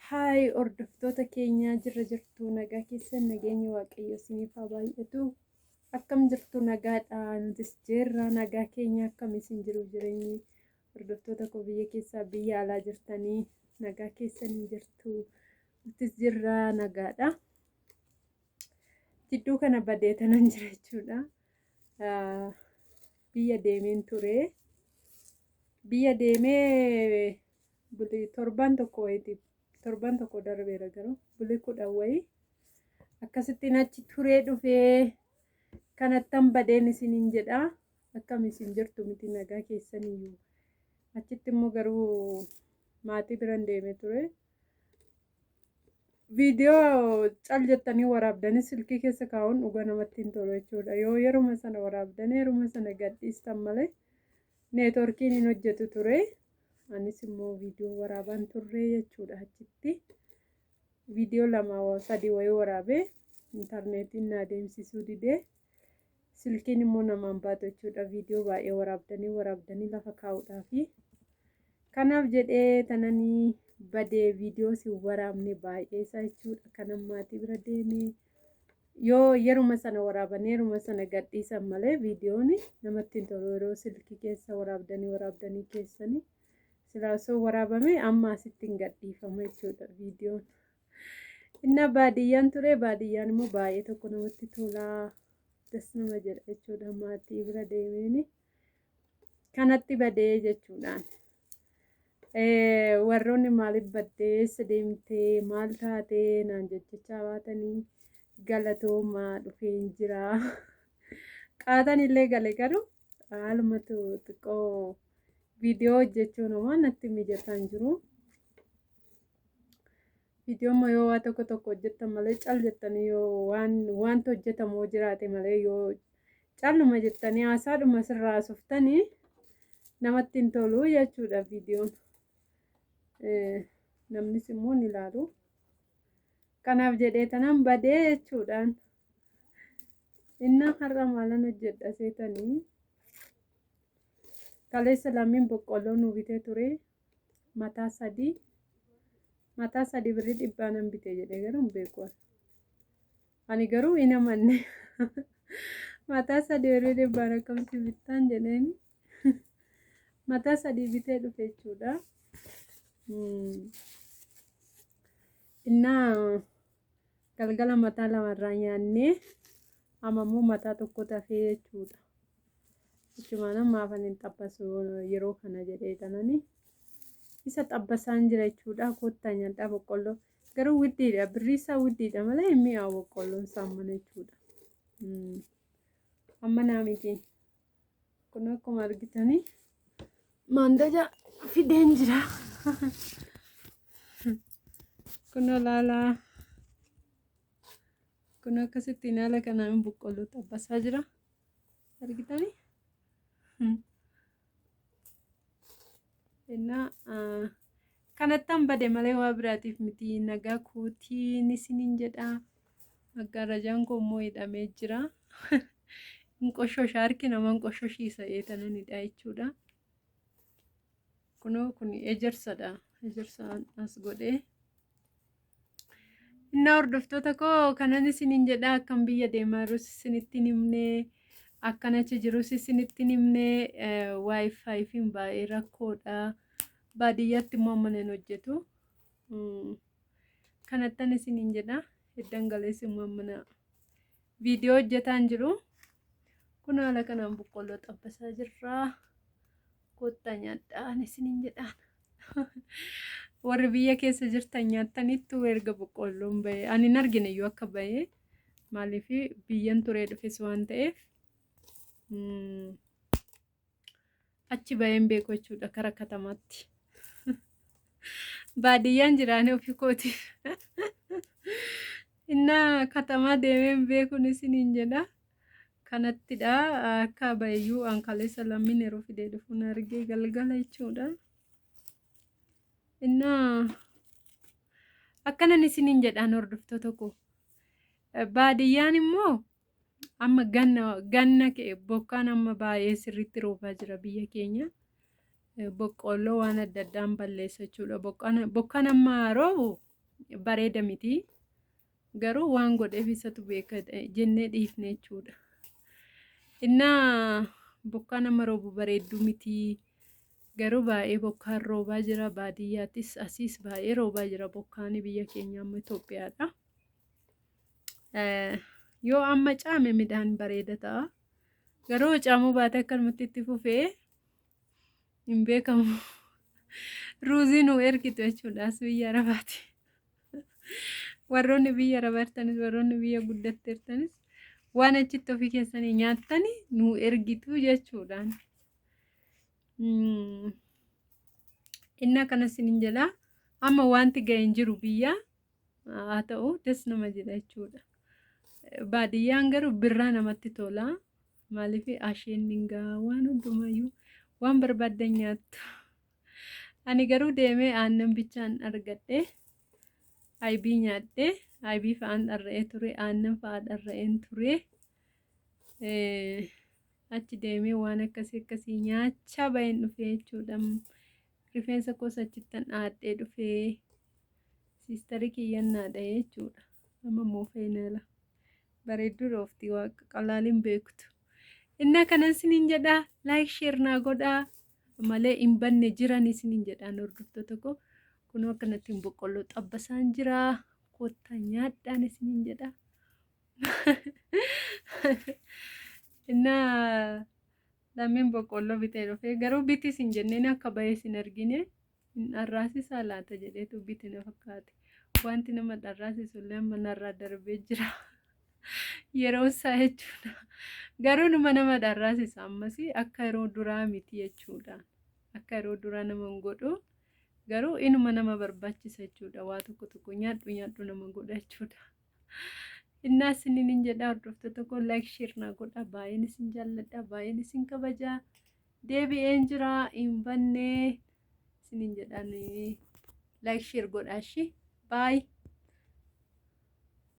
Haay hordoftoota keenyaa jirtu nagaa keessan nageenyi waaqayyo isiniif haa baay'atu. Akkam jirtu nagaadha nutis jirra nagaa keenya akkam isin jiru jireenyi hordoftoota koo biyya keessaa biyya alaa jirtanii nagaa keessan jirtu nutis jirra nagaadha. Jidduu kana badeetanan jira jechuudha. Biyya deemeen ture. Biyya deemee bulii torban tokko darbeera garuu bulii 10 wayii akkasittiin achi turee dhufee kanattan badeen isiniin jedha. Akkam isin jirtu miti nagaa keessaniyyuu. Achitti immoo garuu maatii biran deemee ture. Viidiyoo cal jettanii waraabdanii silkii keessa kaa'uun dhuga namatti hin tolu jechuudha. Yoo yeruma sana waraabdanii yeruma sana gadhiistan malee neetworkiin hin hojjetu ture. Anis immoo viidiyoo waraabaan turre jechuudha. Achitti viidiyoo 2-3 wayii waraabee intarneetiin na adeemsisuu didee silkiin immoo namaan baatu jechuudha. Viidiyoo baay'ee waraabdanii lafa kaa'uudhaafi kanaaf jedhee tananii badee viidiyoo si waraabne baay'ee isaa jechuudha. Kanan maatii bira deemee yoo yeruma sana waraabanii yeruma sana gadhiisan malee viidiyoon namatti hin tolu. Yeroo silkii keessa waraabdanii keessanii silaa osoo waraabame amma asitti hin gadhiifama jechuudha viidiyoon. Inna baadiyyaan ture. Baadiyyaan immoo baay'ee tokko namatti tolaa das nama jedha jechuudha. Maatii bira deemeen kanatti badee jechuudhaan. Warroonni maaliif baddee eessa deemtee maal taatee naan jechaa baatanii galatoomaa dhufeen jira. Qaatan illee gale garuu haalumatu xiqqoo viidiyoo hojjechuun waan natti mijataan jiru. Viidiyoon yoo waa tokko hojjettan malee cal jettanii yoo wanta hojjetamoo jiraate malee yoo calluma jettanii haasaadhuma sirraa haasooftanii namatti hin tolu jechuudha viidiyoon. Namnis immoo ni ilaalu. Kanaaf jedhee tanan badee jechuudhaan. Inna har'a maalan hojjedha seetanii. Kaleessa lammiin boqqolloo nu bitee ture. Mataa 3 birrii 100 bitee jedhee garuu hin beeku. Ani garuu hin amanne. Mataa 3 birrii 100 akkamitti bittaan jedheen. Mataa 3 bitee dhufe jechuudha. Innaa galgala mataa 2 irraa nyaannee amammoo mataa tokko tafee jechuudha. Jechumaan ammaafan hin xabbasu yeroo kana jedhee tananii isa xabbasaan jira jechuudha. Kottaa nyaadhaa boqqolloo garuu widdiidha. Birrii isaa widdiidha malee hin mi'aawu boqqolloon isaan mana jechuudha. Amma naa miti. Kun akkuma argitanii maandaja fideen jira. Kun olaalaa. Kun akkasittiin haala kanaan boqqolloo xabbasaa jira. Argitanii? Innaa kanattan bade malee waa biraatiif miti. Nagaa kootiin isiniin jedha. Maggaarajaan koo immoo hidhamee jira. Hin qoshosha harki namaan qoshoshiisa eetananidha jechuudha. Kunoo kun ejersadha. Ejersaan as godhee. Innaa hordoftoota koo kanan isiniin jedha akkam biyya deemaa jirus isinitti himnee akkan achi jirus isinitti himnee waayifaayiin baay'ee rakkoodha. Baadiyyaatti immoo amma hin hojjetu. Kanattan isiniin jedha eddan galees immoo mana viidiyoo hojjetaan jiru. Kun haala kanaan boqqolloo xabbasaa jirra. Kottaa nyaadhaan isiniin jedhaan. Warri biyya keessa jirtan nyaattaniittu erga boqqolloon bahee ani hin argine iyyuu akka bahee maaliif biyyan turee dhufes waan ta'eef achi baheen beeku jechuudha kara katamaatti. Baadiyyaan jiraanii ofii kootiif. Innaa katamaa deemeen beekuun isiniin jedha. Kanattidha akka baheyyuu an kaleessa lammiin yeroo fidee dhufuun argee galgala jechuudha. Innaa akkanan isiniin jedhaan hordoftoota koo. Baadiyyaan immoo amma ganna ka'e bokkaan amma baay'ee sirriitti roobaa jira biyya keenya. Boqqolloo waan adda addaan balleessa jechuudha. Bokkaan amma roobu bareeda miti. Garuu waan godheef isatu beeka jennee dhiifne jechuudha. Innaa bokkaa nama roobu bareedduu miti. Garuu baay'ee bokkaan roobaa jira baadiyyaattis asiis baay'ee roobaa jira bokkaan biyya keenya amma Itoophiyaadha. Yoo amma caame midhaan bareeda ta'a. Garuu caamuu baate akkanumatti itti fufee hin beekamu. Ruuzii nu ergitu jechuudha as biyya Arabaati. Warroonni biyya Arabaa jirtanis warroonni biyya guddatte jirtanis waan achitti ofii keessanii nyaattani nu ergitu jechuudhaan. Inna kana sinin jedha amma wanti ga'e hin jiru biyya haa ta'u des nama jedha jechuudha. Baadiyyaan garuu birraa namatti tola. Maaliif asheen dingaa waan hundumayyuu waan barbaaddan nyaattu. Ani garuu deemee aannan bichaan argadhe aybii nyaadhe aybii fa'aan dharra'ee ture aannan fa'aa dharra'een ture. Achi deemee waan akkasii nyaachaa bahin dhufee jechuudha. Rifeensa koos achittan dhaadhee dhufee siistarii kiyyan naadhee jechuudha. Amma immoo feenala bareedduu rooftii waaqa qalaaliin beektu. Inna kanan sinin jedha like share naa godhaa malee hin banne jiran sinin jedhaan hordoftoota koo kunoo akkanatti boqqolloo xabbasaan jira kottaa nyaadhaan sinin jedha. Inna lameen boqqolloo bitee dhufee garuu biti sin jenneen akka bahee sin argine hin dharraasisaa laata jedheetu biti na fakkaate. Wanti nama dharraasisu illee amma narraa darbee jira. Yeroo isaa jechuudha. Garuu nama dharraasisa ammas akka yeroo duraa miti jechuudha. Akka yeroo duraa nama hin godhu garuu inuma nama barbaachisa jechuudha. Waa tokko nyaadhu nama godha jechuudha. Innaa sinin jedha hordoftoota koo like share naa godha baay'een isin jaalladha baay'een isin kabaja deebi'een jira hin banne sinin jedhaan like share godha shi bye.